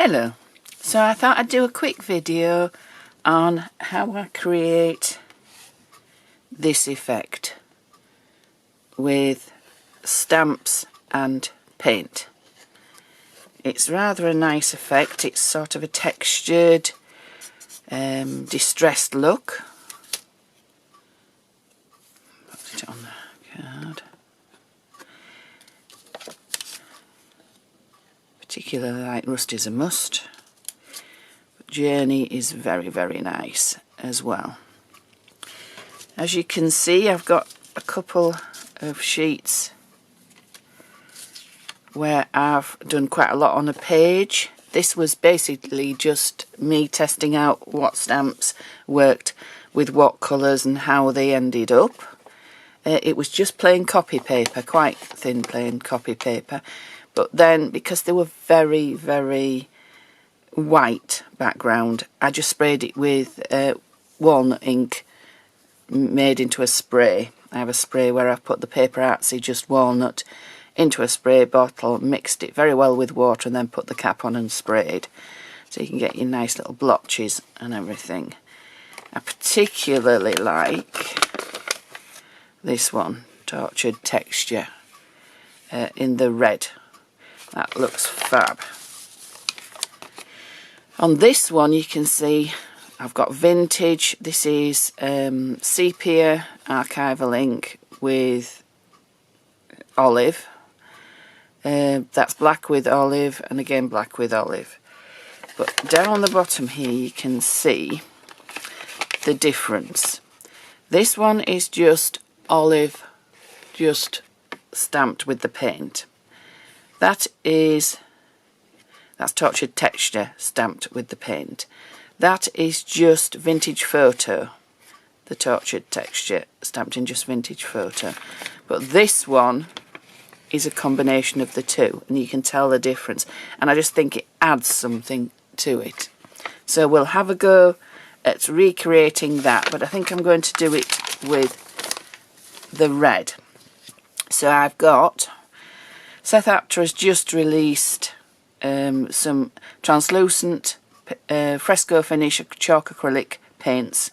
Hello, so I thought I'd do a quick video on how I create this effect with stamps and paint. It's rather a nice effect. It's sort of a textured, distressed look. Put it on the card. Particularly like Rust is a must. But Journey is very, very nice as well. As you can see, I've got a couple of sheets where I've done quite a lot on a page. This was basically just me testing out what stamps worked with what colours and how they ended up. It was just plain copy paper, quite thin plain copy paper. But then, because they were very, very white background, I just sprayed it with walnut ink made into a spray. I have a spray where I've put the PaperArtsy just walnut into a spray bottle, mixed it very well with water, and then put the cap on and sprayed. So you can get your nice little blotches and everything. I particularly like this one, Tortured Texture, in the red. That looks fab. On this one you can see I've got vintage. This is Sepia Archival ink with olive. That's black with olive and again black with olive. But down the bottom here you can see the difference. This one is just olive, just stamped with the paint. That's Tortured Texture stamped with the paint. That is just Vintage Photo, the Tortured Texture stamped in just Vintage Photo. But this one is a combination of the two, and you can tell the difference. And I just think it adds something to it. So we'll have a go at recreating that, but I think I'm going to do it with the red. So I've got, Seth Apter has just released some translucent Fresco Finish chalk acrylic paints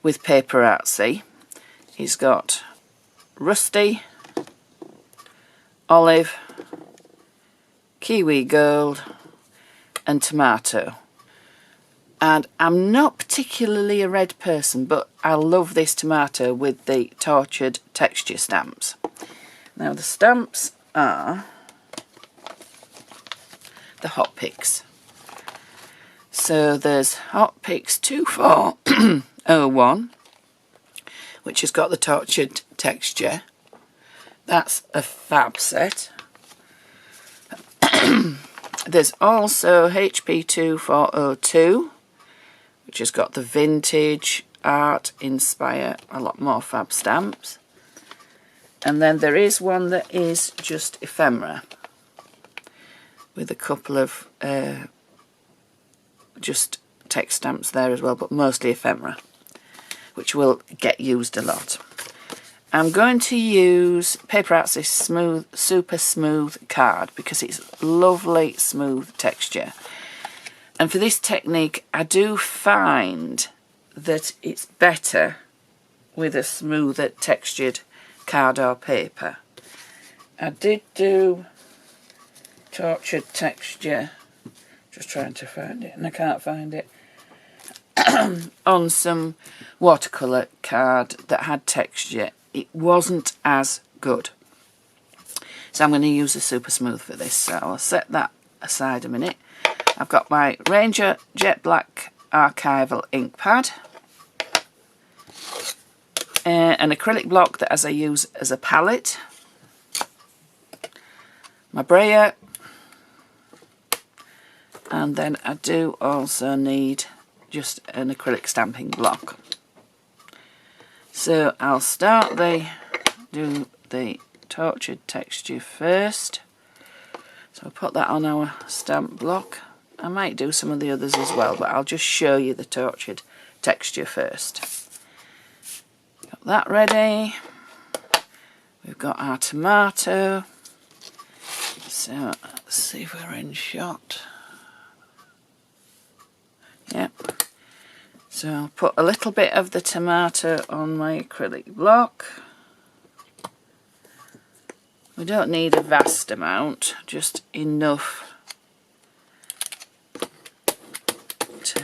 with PaperArtsy. He's got Rusty, Olive, Kiwi Gold and Tomato. And I'm not particularly a red person, but I love this tomato with the Tortured Texture stamps. Now the stamps are the Hot Picks. So there's Hot Picks 2401, which has got the Tortured Texture. That's a fab set. There's also HP2402, which has got the vintage art inspire, a lot more fab stamps. And then there is one that is just ephemera, with a couple of just text stamps there as well, but mostly ephemera, which will get used a lot. I'm going to use PaperArtsy Super Smooth card because it's lovely smooth texture. And for this technique I do find that it's better with a smoother textured card or paper. I did do Tortured Texture, just trying to find it and I can't find it, on some watercolour card that had texture. It wasn't as good. So I'm going to use a Super Smooth for this, so I'll set that aside a minute. I've got my Ranger Jet Black Archival ink pad, an acrylic block that I use as a palette, my brayer, and then I do also need just an acrylic stamping block. So I'll start do the Tortured Texture first. So I'll put that on our stamp block. I might do some of the others as well, but I'll just show you the Tortured Texture first. Got that ready. We've got our tomato. So let's see if we're in shot. So I'll put a little bit of the tomato on my acrylic block. We don't need a vast amount, just enough to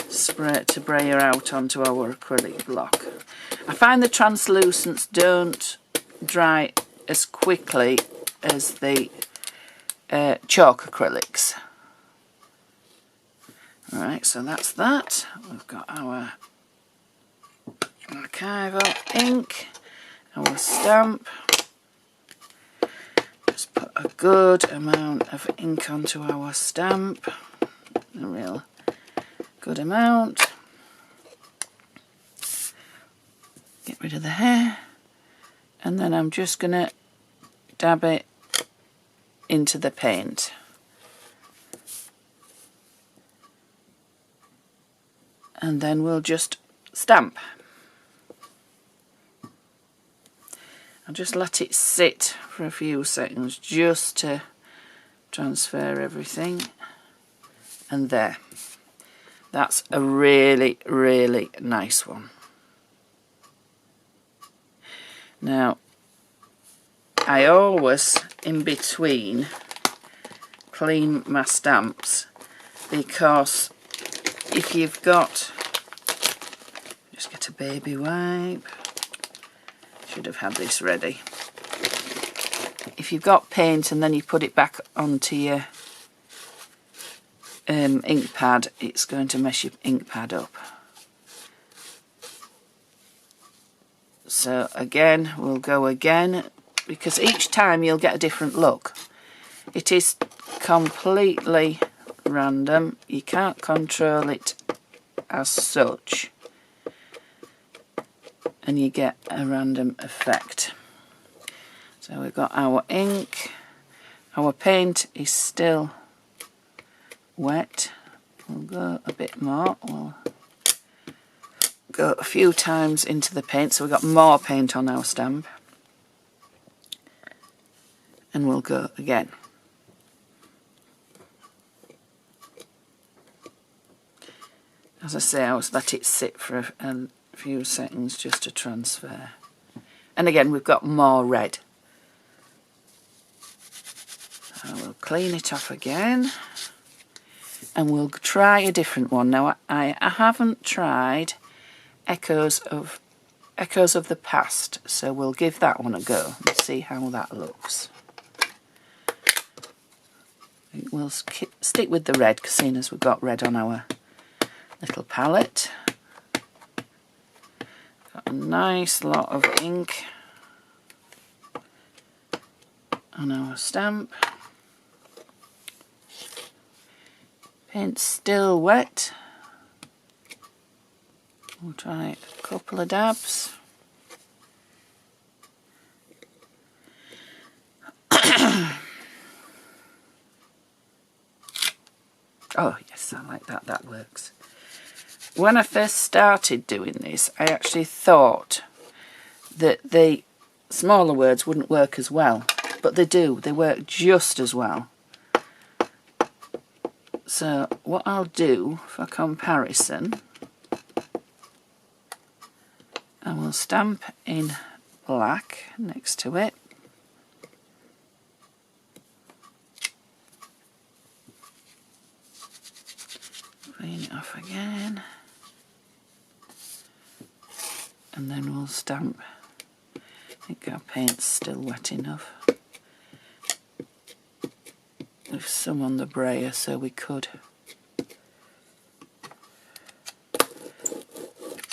spray out onto our acrylic block. I find the translucents don't dry as quickly as the chalk acrylics. Alright, so that's that. We've got our archival ink, our stamp. Just put a good amount of ink onto our stamp, a real good amount. Get rid of the hair, and then I'm just going to dab it into the paint. And then we'll just stamp. I'll just let it sit for a few seconds just to transfer everything. And there. That's a really, really nice one. Now, I always, in between, clean my stamps, because if you've got, just get a baby wipe, should have had this ready. If you've got paint and then you put it back onto your ink pad, it's going to mess your ink pad up. So again, we'll go again, because each time you'll get a different look. It is completely random, you can't control it as such, and you get a random effect. So we've got our ink, our paint is still wet. We'll go a bit more, we'll go a few times into the paint, so we've got more paint on our stamp, and we'll go again. As I say, I always let it sit for a few seconds just to transfer. And again, we've got more red. So we'll clean it off again, and we'll try a different one. Now, I haven't tried Echoes of the Past, so we'll give that one a go and see how that looks. We'll stick with the red, seeing as we've got red on our little palette. Got a nice lot of ink on our stamp. Paint's still wet. We'll try a couple of dabs. Oh yes, I like that, that works. When I first started doing this, I actually thought that the smaller words wouldn't work as well, but they do, they work just as well. So what I'll do for comparison, I will stamp in black next to it. Clean it off again. And then we'll stamp. I think our paint's still wet enough. With some on the brayer, so we could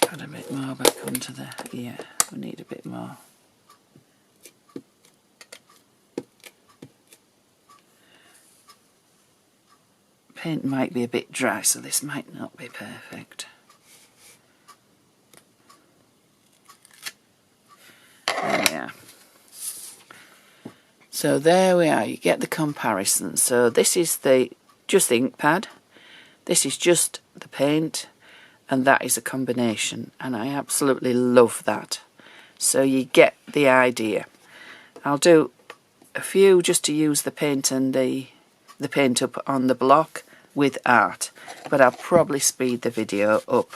add a bit more back onto the, yeah, we need a bit more. Paint might be a bit dry, so this might not be perfect. There we are. So there we are, you get the comparison. So this is just the ink pad, this is just the paint, and that is a combination, and I absolutely love that. So you get the idea. I'll do a few just to use the paint and the paint up on the block, with art, but I'll probably speed the video up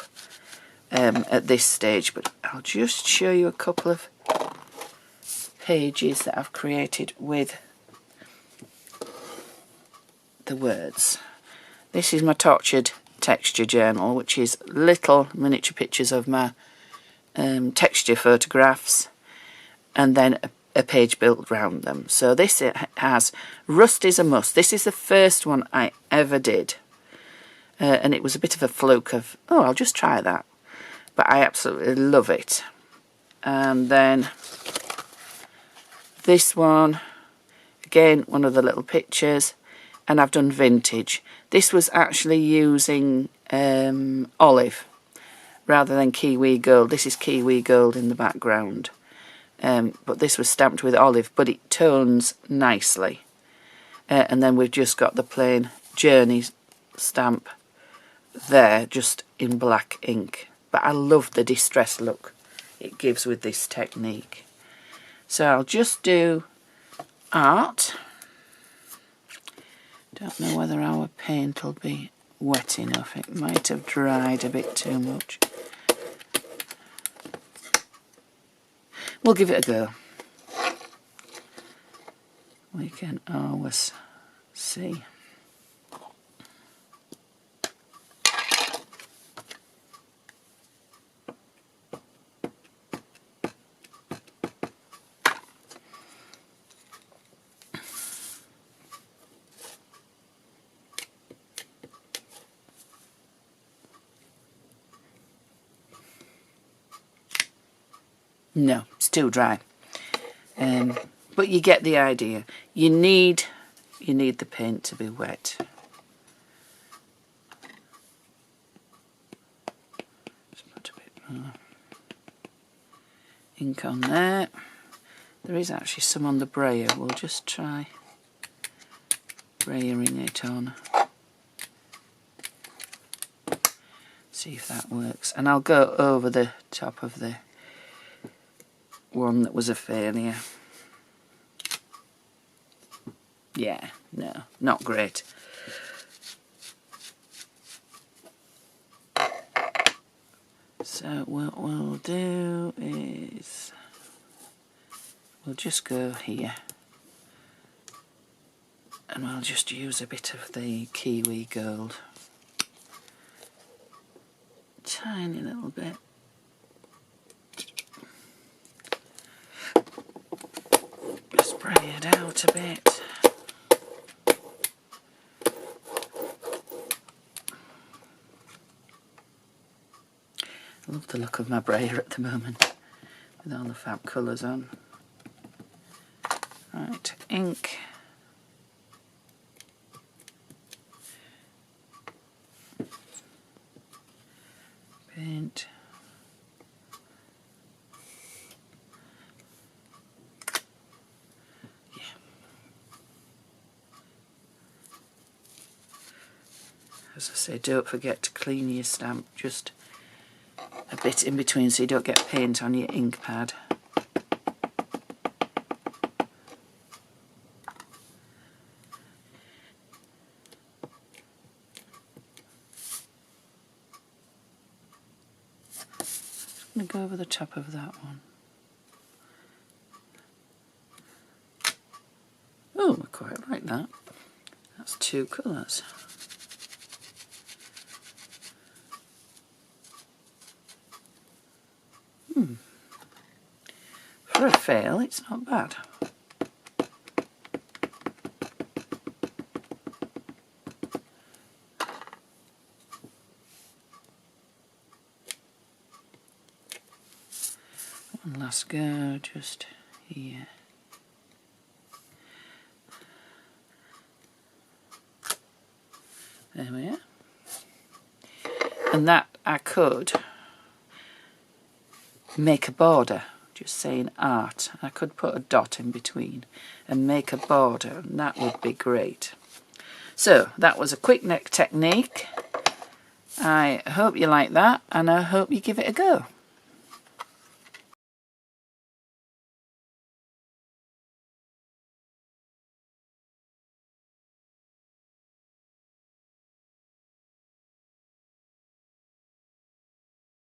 at this stage. But I'll just show you a couple of pages that I've created with the words. This is my tortured texture journal, which is little miniature pictures of my texture photographs, and then a page built around them. So this it has Rust is a Must. This is the first one I ever did, and it was a bit of a fluke of, oh, I'll just try that, but I absolutely love it. And then this one, again, one of the little pictures, and I've done vintage. This was actually using olive rather than Kiwi Gold. This is Kiwi Gold in the background. But this was stamped with olive, but it tones nicely. And then we've just got the plain Journey stamp there, just in black ink. But I love the distressed look it gives with this technique. So I'll just do art. Don't know whether our paint will be wet enough. It might have dried a bit too much. We'll give it a go. We can always see. No, it's too dry. But you get the idea. You need the paint to be wet. Just put a bit more ink on there. There is actually some on the brayer. We'll just try brayering it on. See if that works. And I'll go over the top of the one that was a failure. Yeah, no, not great. So what we'll do is we'll just go here, and I'll just use a bit of the Kiwi Gold. Tiny little bit. Spray it out a bit. I love the look of my brayer at the moment with all the fab colours on. Right, ink. Paint. As I say, don't forget to clean your stamp just a bit in between so you don't get paint on your ink pad. I'm going to go over the top of that one. Oh, I quite like that. That's two colours. For a fail, it's not bad. One last go, just here. There we are. And that I could make a border, just saying art. I could put a dot in between and make a border, and that would be great. So that was a quick neck technique. I hope you like that, and I hope you give it a go.